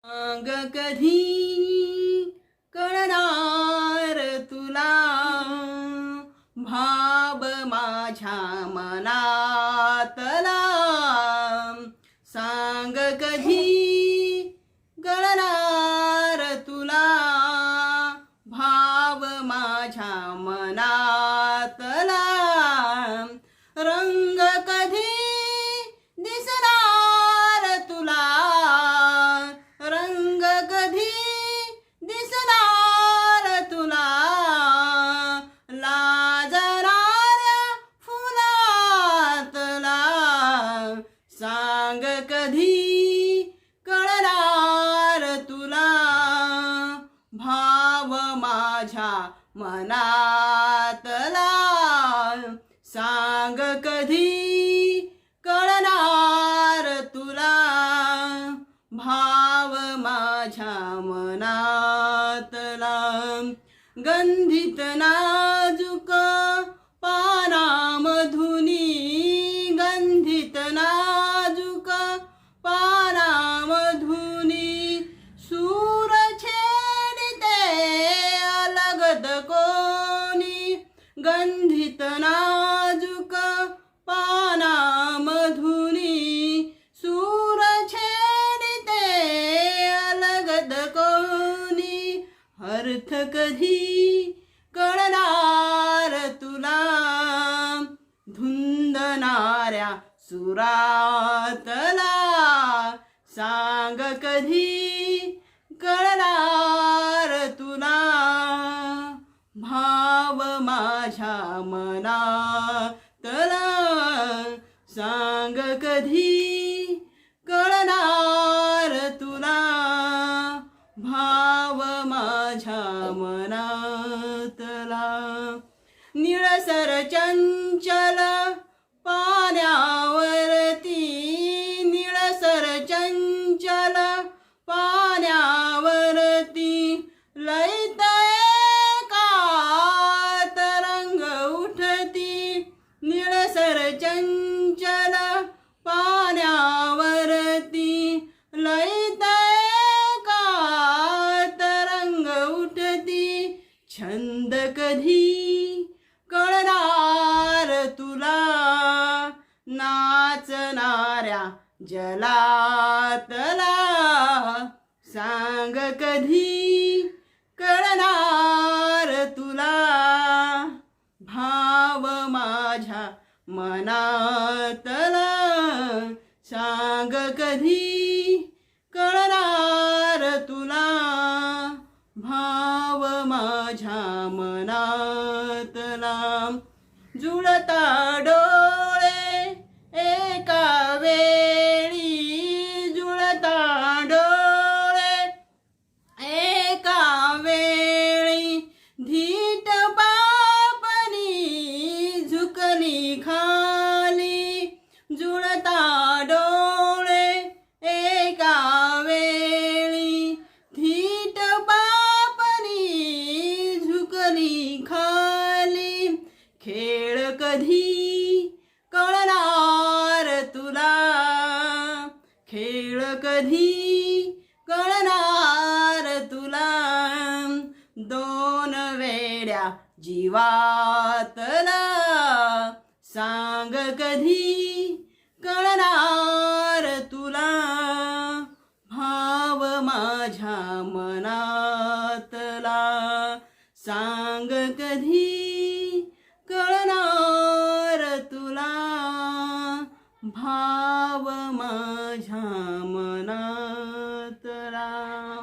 अंग कधी कळणार तुला, भाव माझ्या मनातला. सांग कधी कळणार तुला, भाव माझ्या मनातला. रंग कधी दिसणार तुला, रंग कधी दिसणार तुला. लाजणाऱ्या फुलातला. सांग कधी कळणार तुला, भाव माझ्या मनातला. सांग कधी कळणार तुला, भाव माझ्या मनातला. गंधित नाजूक पानामधुनी, गंधित नाजूक पानामधुनी. सूर छेडिते अलगद कोणी, गंधित नाजूक पानामधुनी. सूर छेडिते अलगद कोणी. अर्थ कधी कळणार तुला, धुंदणाऱ्या सुरातला. सांग कधी कळणार तुला, भाव माझ्या मनातला. सांग कधी कळणार तुला, भाव माझ्या मनातला. निळसर चंचल पाण्यावरती, निळसर चंचल पाण्यावरती. लयत एका तरंग उठती, निळसर चंचल पाण्यावरती. लयत एका तरंग उठती. छंद कधी कळणार तुला, नाचणाऱ्या जलातला. सांग कधी कळणार तुला, भाव माझ्या मनातला. सांग कधी कळणार तुला, भाव माझ्या मनातला. जुळता डोळे एका वेळी, जुळता डोळे एका वेळी. धीट पापणी झुकली खाली, जुळता डोळे एका वेळी. धीट पापणी झुकली खाली. खेळ कधी कळणार तुला, खेळ कधी कळणार तुला. दोन वेड्या जीवातला. सांग कधी कळणार तुला, भाव माझ्या मनातला. सांग कधी कळणार तुला, भाव माझ्या मनातला.